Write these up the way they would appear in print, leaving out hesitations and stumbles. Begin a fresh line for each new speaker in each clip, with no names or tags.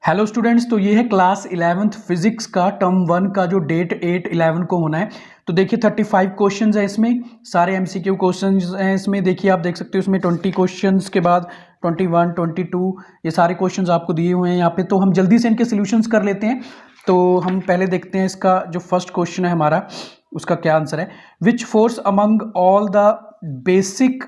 Hello students, तो ये है क्लास 11th फिजिक्स का टर्म 1 का जो डेट 8/11 को होना है। तो देखिए 35 क्वेश्चंस हैं इसमें, सारे एमसीक्यू क्वेश्चंस हैं इसमें। देखिए आप देख सकते हो इसमें 20 क्वेश्चंस के बाद 21, 22 ये सारे क्वेश्चंस आपको दिए हुए हैं यहाँ पे। तो हम जल्दी से इनके सॉल्यूशंस कर लेते हैं। तो हम पहले देखते हैं इसका जो फर्स्ट क्वेश्चन है हमारा, उसका क्या आंसर है। Which force among all the basic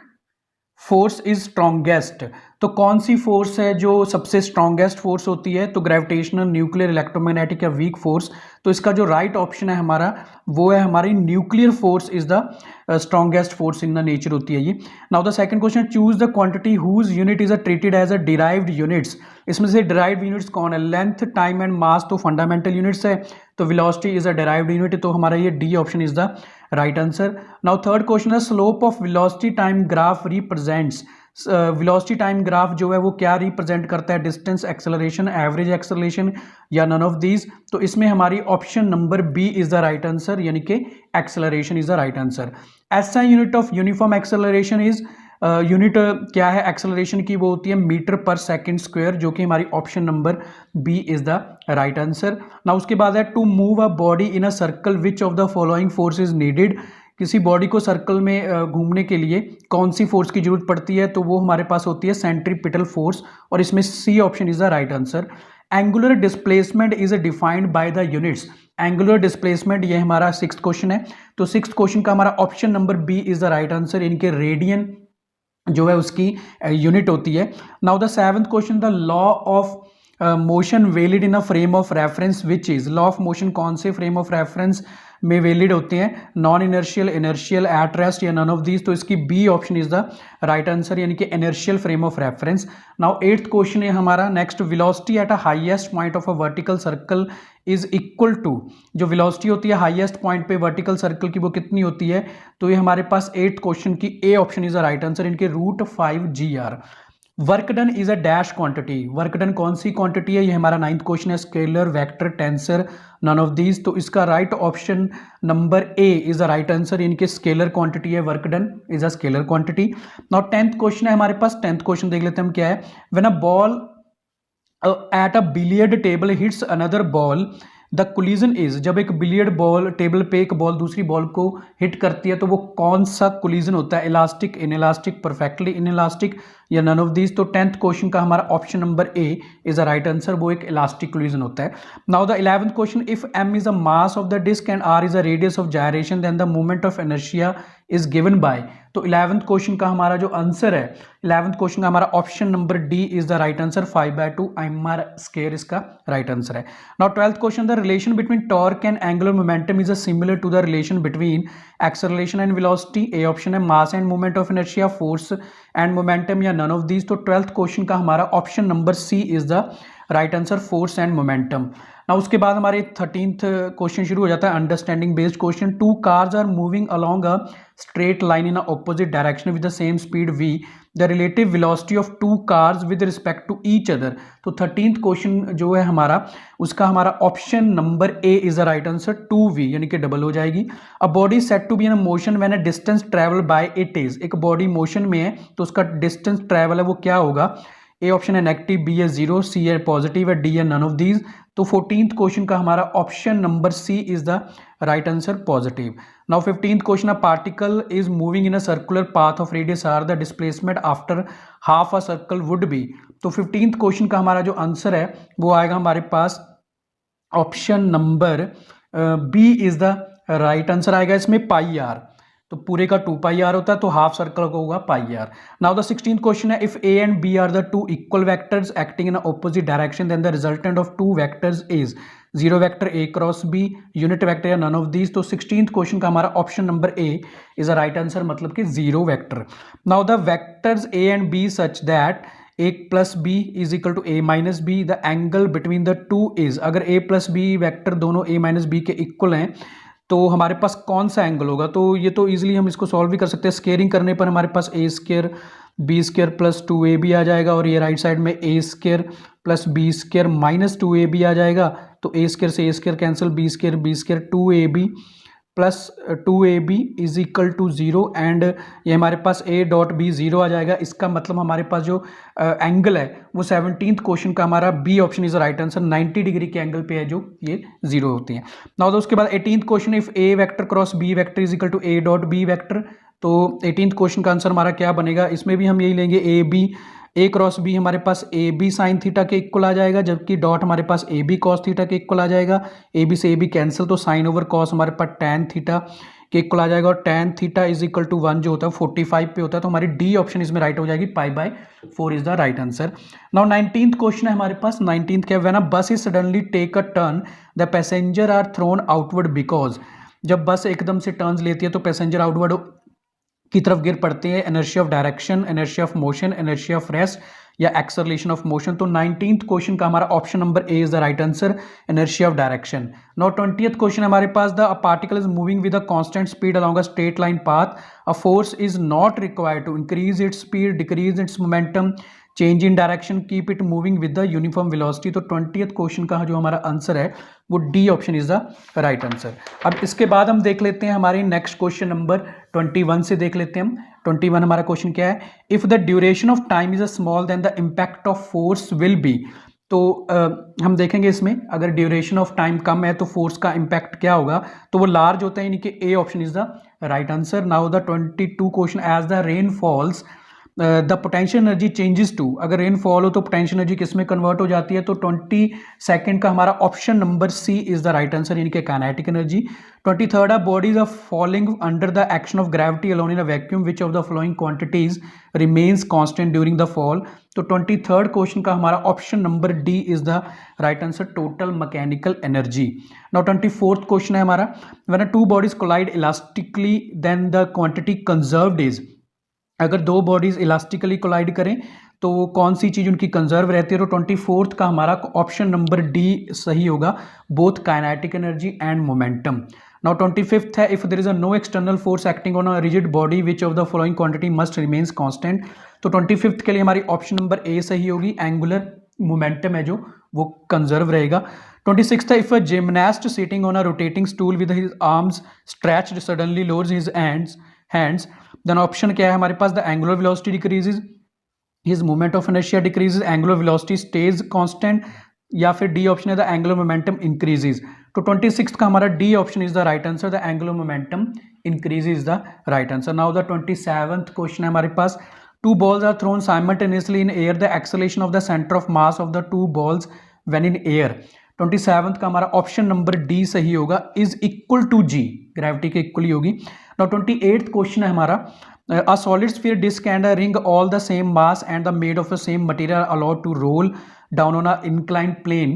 force is strongest. तो कौन सी फोर्स है जो सबसे स्ट्रॉन्गेस्ट फोर्स होती है? तो ग्रेविटेशनल, न्यूक्लियर, इलेक्ट्रोमैग्नेटिक या वीक फोर्स। तो इसका जो राइट ऑप्शन है हमारा वो है हमारी nuclear force is the strongest force in the nature होती है ये। Now the second question, choose the quantity whose unit is treated as a derived units. इसमें से डिराइव्ड यूनिट्स कौन है? लेंथ, टाइम एंड मास तो फंडामेंटल यूनिट्स है, तो velocity is a derived unit. तो हमारा ये D option is the right answer. Now third question है, slope of velocity time graph represents. Velocity time graph जो है वो क्या रिप्रेजेंट करता है? डिस्टेंस, एक्सेलरेशन, एवरेज एक्सेलरेशन या नन ऑफ दीज। तो इसमें हमारी option number B is the right answer, यानी कि acceleration is the right answer. SI unit of uniform acceleration is, unit क्या है एक्सेलरेशन की? वो होती है मीटर पर सेकंड स्क्वायर, जो कि हमारी option number B is the right answer. ना उसके बाद है, to move a body in a circle which of the following force is needed. किसी बॉडी को सर्कल में घूमने के लिए कौन सी फोर्स की जरूरत पड़ती है? तो वो हमारे पास होती है सेंट्रीपिटल फोर्स, और इसमें C option is the right answer. Angular displacement is defined by the units. Angular displacement ये हमारा सिक्स्थ क्वेश्चन है। तो सिक्स्थ क्वेश्चन का हमारा option number B is the right answer, इनके रेडियन जो है उसकी यूनिट होती है। Now the seventh question, the law of motion valid in a frame of reference which is. Law of motion कौन से फ्रेम ऑफ रेफरेंस में valid होते हैं? Non inertial, inertial, at rest या नन ऑफ दीज। तो इसकी B option is the right answer, यानी कि inertial frame of reference. Now eighth question है हमारा next, velocity at a highest point of a vertical circle is equal to. जो velocity होती है हाईएस्ट पॉइंट पे वर्टिकल सर्कल की वो कितनी होती है? तो ये हमारे पास एट्थ क्वेश्चन की A option is the right answer, इनके √5 g। Work done is a dash quantity. Work done कौन सी क्वांटिटी है? ये हमारा नाइन्थ क्वेश्चन है। Scalar, vector, tensor, none of these. तो इसका right option number A is the right answer, इनके स्केलर क्वांटिटी है। Work done is a scalar quantity. Now tenth question है हमारे पास। टेंथ क्वेश्चन देख लेते हैं हम क्या है। When a ball at a billiard table hits another ball, the collision is. जब एक बिलियर्ड बॉल टेबल पे एक बॉल दूसरी बॉल को हिट करती है तो वो कौन सा कोलिजन होता है? इलास्टिक, इनइलास्टिक, परफेक्टली इनइलास्टिक या नन ऑफ दीज। तो टेंथ क्वेश्चन का हमारा option number A is a right answer, वो एक इलास्टिक कोलिजन होता है। Now the 11th question, if m is a mass of the disc and r is a radius of gyration then the moment of inertia is given by. तो 11th question का हमारा जो answer है, 11th question का हमारा option number D is the right answer, 5/2 mr² इसका right answer है। Now 12th question, the relation between torque and angular momentum is similar to the relation between acceleration and velocity. A option है। Mass and moment of inertia, force and momentum या none of these. तो 12th question का हमारा option number C is the right answer, force and momentum. ना उसके बाद हमारे 13th question शुरू हो जाता है, understanding based question. Two cars are moving along a straight line in a opposite direction with the same speed v, the relative velocity of two cars with respect to each other. तो 13th question जो है हमारा, उसका हमारा option number A is the right answer, 2v, यानी कि double हो जाएगी। A body set to be in motion when a distance travel by it is. एक बॉडी मोशन में है तो उसका डिस्टेंस ट्रेवल है वो क्या होगा? ए ऑप्शन है नेगेटिव, बी है 0, सी है पॉजिटिव है, डी है नन ऑफ दीज। तो 14th क्वेश्चन का हमारा option number C is the right answer, positive. Now 15th question, a particle is moving in a circular path of radius R, the displacement after half a circle would be. तो 15th question का हमारा जो answer है वो आएगा हमारे पास option number B is the right answer आएगा। इसमें πr, तो पूरे का 2πr होता है, तो हाफ सर्कल का होगा πr। Now the 16th question है, if a and b are the two equal vectors acting in opposite direction then the resultant of two vectors is. Zero vector a cross b, unit vector या none of these. तो 16th question का हमारा option number A is a right answer, मतलब कि zero vector. Now the vectors a and b such that a plus B is equal to a minus B, the angle between the two is. अगर a plus B vector दोनों a minus B के equal हैं तो हमारे पास कौन सा angle होगा? तो ये तो इजीली हम इसको सॉल्व भी कर सकते हैं। स्केयरिंग करने पर हमारे पास a² b² प्लस 2ab आ जाएगा, और ये राइट साइड में a² plus b² minus 2ab आ जाएगा। तो a² से a² cancel, b² 2ab plus 2ab is equal to 0 and ये हमारे पास a डॉट बी 0 आ जाएगा। इसका मतलब हमारे पास जो एंगल है वो 17th क्वेश्चन का हमारा B option is right answer, 90 degree के एंगल पे है जो ये 0 होती है। नाउ उसके बाद 18th question, if a vector cross b vector is equal to a dot b vector, तो 18th क्वेश्चन का आंसर हमारा क्या बनेगा, इसमें भी हम यही लेंगे ए क्रॉस बी हमारे पास ए बी साइन थीटा के इक्वल आ जाएगा, जबकि डॉट हमारे पास ए बी कॉस थीटा के इक्वल आ जाएगा। ए बी से ए बी कैंसिल, तो साइन ओवर कॉस हमारे पास टैन थीटा के इक्वल आ जाएगा, और tan theta is equal to 1 जो होता है 45 पे होता है, तो हमारी डी ऑप्शन इसमें राइट हो जाएगी, π/4 is the right answer. Now 19th question है हमारे पास। 19th क्या, when a bus is suddenly take a turn the passenger are thrown outward because, जब बस एकदम से टर्न्स लेती है तो पैसेंजर आउटवर्ड की तरफ गिर पड़ते हैं, inertia of direction, inertia of motion, inertia of rest या एक्सेलरेशन ऑफ मोशन। तो 19th क्वेश्चन का हमारा option number A is the right answer, inertia of direction. Now 20th question हमारे पास, the particle is moving with a constant speed along a straight line path, a force is not required to increase its speed, decrease its momentum, change in direction, keep it moving with the uniform velocity. तो 20th question का जो हमारा answer है वो D option is the right answer. अब इसके बाद हम देख लेते हैं हमारी नेक्स्ट क्वेश्चन नंबर 21 से देख लेते हैं हम। 21 हमारा क्वेश्चन क्या है, if the duration of time is a small then the impact of force will be. तो हम देखेंगे इसमें अगर ड्यूरेशन ऑफ टाइम कम है तो फोर्स का इम्पैक्ट क्या होगा, तो वो लार्ज होता है, यानी कि A option is the right answer. Now the 22 question, as the rain falls the potential energy changes to, अगर रेन फॉल हो तो पोटेंशियल एनर्जी किस में कन्वर्ट हो जाती है, तो 22nd का हमारा option number C is the right answer, यानी कि kinetic energy. 23rd, bodies are falling under the action of gravity alone in a vacuum, which of the following quantities remains constant during the fall. तो 23rd question का हमारा option number D is the right answer, total mechanical energy. Now 24th question है हमारा, when two bodies collide elastically then the quantity conserved is, अगर दो bodies elastically collide करें तो कौन सी चीज़ उनकी कंजर्व रहती है, तो 24th का हमारा ऑप्शन नंबर डी सही होगा, both kinetic energy and momentum. Now 25th है, if there is a no external force acting on a rigid body which of the following quantity must remains constant. तो 25th के लिए हमारी option number ए सही होगी, angular momentum है जो वो कंजर्व रहेगा। 26th है, if a gymnast sitting on a rotating stool with his arms stretched suddenly lowers his hands, then option क्या है हमारे पास, the angular velocity decreases, his moment of inertia decreases, angular velocity stays constant, या फिर D option है the angular momentum increases. तो 26th का हमारा D option is the right answer, the angular momentum increases is the right answer. Now the 27th question है हमारे पास, two balls are thrown simultaneously in air, the acceleration of the centre of mass of the two balls when in air. 27th का हमारा option number D सही होगा, is equal to G, gravity के equal ही होगी। Now 28th question है हमारा, a solid sphere disc and a ring all the same mass and the made of the same material allowed to roll down on a inclined plane,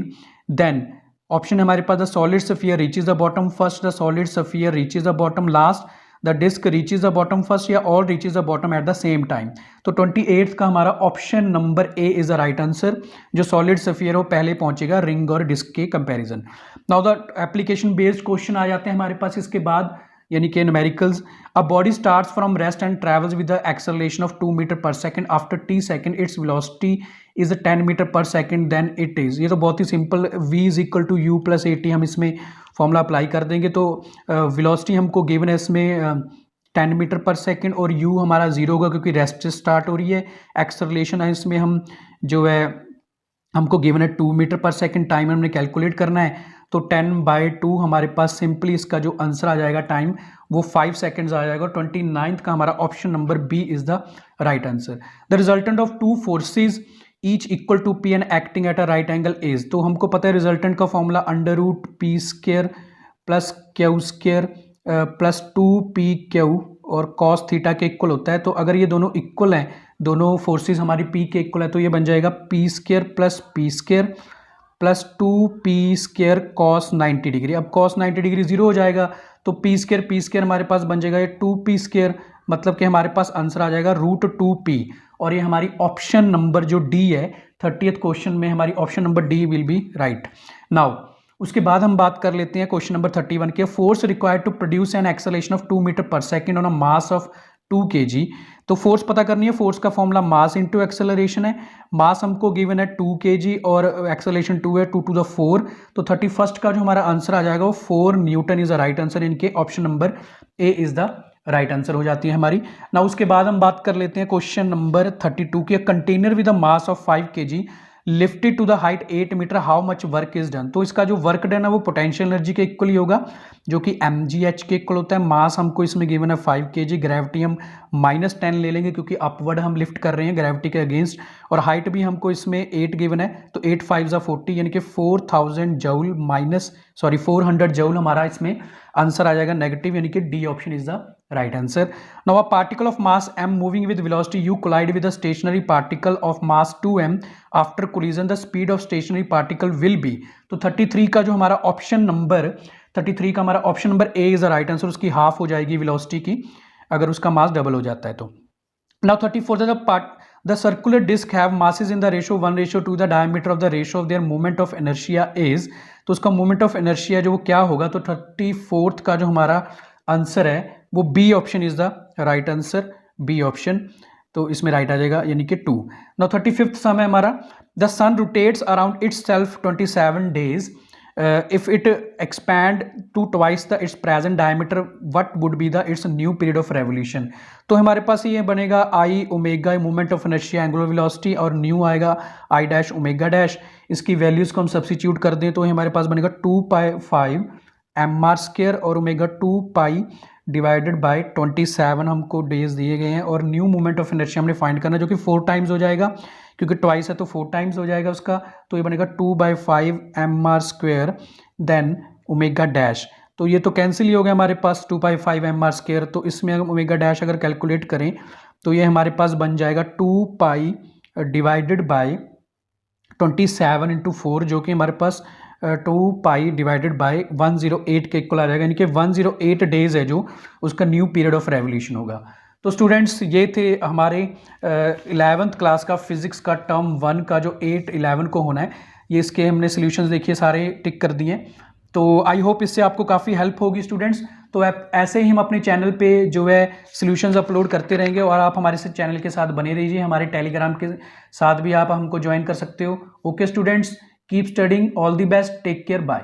then option है हमारे पास, the solid sphere reaches the bottom first, the solid sphere reaches the bottom last, the disc reaches the bottom first, या all reaches the bottom at the same time। तो 28th का हमारा option number A is the right answer, जो solid sphere वो पहले पहुंचेगा ring और disc के comparison. Now the application based question आ जाते हैं हमारे पास इसके बाद, यानी कि numericals. A body starts from rest and travels with the acceleration of 2 metre per second, after t second its velocity is 10 metre per second, then it is, ये तो बहुत ही simple, v is equal to U plus A T, हम इसमें formula apply कर देंगे तो velocity हमको गिवन है इसमें 10 मीटर पर सेकंड, और u हमारा 0 होगा क्योंकि रेस्ट से स्टार्ट हो रही है। एक्सेलरेशन है इसमें हम जो है हमको गिवन है 2 मीटर पर सेकंड, टाइम हमने कैलकुलेट करना है, तो 10/2 हमारे पास सिंपली इसका जो आंसर आ जाएगा टाइम वो 5 सेकेंड्स आ जाएगा। 29th का हमारा option number B is the right answer. The resultant of two forces each equal to P and acting at a right angle is, तो हमको पता है रिजल्टेंट का formula √p² plus q² plus 2pq और cos theta के equal होता है। तो अगर ये दोनों इक्वल हैं, दोनों फोर्सेज हमारी p के इक्वल है, तो ये बन जाएगा p² plus p² plus 2p² cos 90 degree. अब cos 90 डिग्री 0 हो जाएगा, तो p² हमारे पास बन जाएगा ये 2p², मतलब कि हमारे पास आंसर आ जाएगा √2p, और ये हमारी ऑप्शन नंबर जो डी है 30th क्वेश्चन में हमारी option number D will be right. Now उसके बाद हम बात कर लेते हैं क्वेश्चन नंबर 31 के, force required to produce an acceleration of 2 metre per second on a mass of 2 kg, तो फोर्स पता करनी है, फोर्स का फॉर्मूला मास इंटू एक्सेलरेशन है। मास हमको गिवन है 2 kg और एक्सेलरेशन 2 है 2 to the 4, तो 31st का जो हमारा आंसर आ जाएगा वो 4 newton is the right answer. इनके option number A is the right answer हो जाती है हमारी ना। उसके बाद हम बात कर लेते हैं क्वेश्चन नंबर 32 की। Container with the mass of 5 kg lifted to the height 8 metre, how much work is done. तो इसका जो वर्क डन है वो पोटेंशियल एनर्जी के इक्वल ही होगा, जो कि mgh के इक्वल होता है। मास हमको इसमें गिवन है 5 kg, ग्रेविटी हम -10 ले लेंगे क्योंकि अपवर्ड हम लिफ्ट कर रहे हैं ग्रेविटी के अगेंस्ट, और हाइट भी हमको इसमें 8 गिवन है, तो 8 5 40 यानी कि 4000 जूल माइनस 400 जूल हमारा इसमें आंसर आ जाएगा नेगेटिव, यानी कि D option is the right answer. Now a particle of mass m moving with velocity u collide with a stationary particle of mass 2m after collision, the speed of stationary particle will be. तो 33 का जो हमारा option number 33 का हमारा option number A is the right answer. उसकी half हो जाएगी velocity की अगर उसका मास डबल हो जाता है तो। Now 34 the circular disc have masses in the ratio 1:2, the diameter of the ratio of their moment of inertia is. तो उसका मोमेंट ऑफ इनर्शिया जो वो क्या होगा, तो 34th का जो हमारा आंसर है वो B option is the right answer, B option. तो इसमें राइट आ जाएगा यानी कि 2। नाउ 35th समय हमारा the sun rotates around itself 27 days, if it expand to twice the its present diameter, what would be the its new period of revolution। तो हमारे पास ये बनेगा I omega moment of inertia angular velocity, और new आएगा I dash omega dash. इसकी values को हम सब्स्टिट्यूट कर दें तो हमारे पास बनेगा 2π5 mr² और ओमेगा 2π डिवाइडेड बाय 27 हमको डेज दिए गए हैं, और न्यू मोमेंट ऑफ इनर्शिया हमने फाइंड करना जो कि 4 टाइम्स हो जाएगा, क्योंकि ट्वाइस है तो 4 टाइम्स हो जाएगा उसका। तो ये बनेगा 2/5 mr² देन ओमेगा डैश। तो ये तो कैंसिल ही हो गया हमारे पास 2/5 mr², तो इसमें हम ओमेगा डैश अगर कैलकुलेट करें तो ये हमारे पास बन जाएगा 2π डिवाइडेड बाय 27 × 4, जो कि हमारे पास 2π डिवाइडेड बाय 108 के इक्वल आ जाएगा, यानी कि 108 डेज है जो उसका न्यू पीरियड ऑफ रेवोल्यूशन होगा। तो स्टूडेंट्स ये थे हमारे 11th क्लास का फिजिक्स का टर्म 1 का जो 8-11 को होना है, ये इसके हमने सॉल्यूशंस देखिए सारे टिक कर दिए। तो आई होप इससे आपको काफ़ी हेल्प होगी स्टूडेंट्स। तो ऐसे ही हम अपने चैनल पे जो है सॉल्यूशंस अपलोड करते रहेंगे, और आप हमारे से चैनल के साथ बने रहिए। हमारे टेलीग्राम के साथ भी आप हमको ज्वाइन कर सकते हो। Okay students, keep studying, all the best, take care, bye.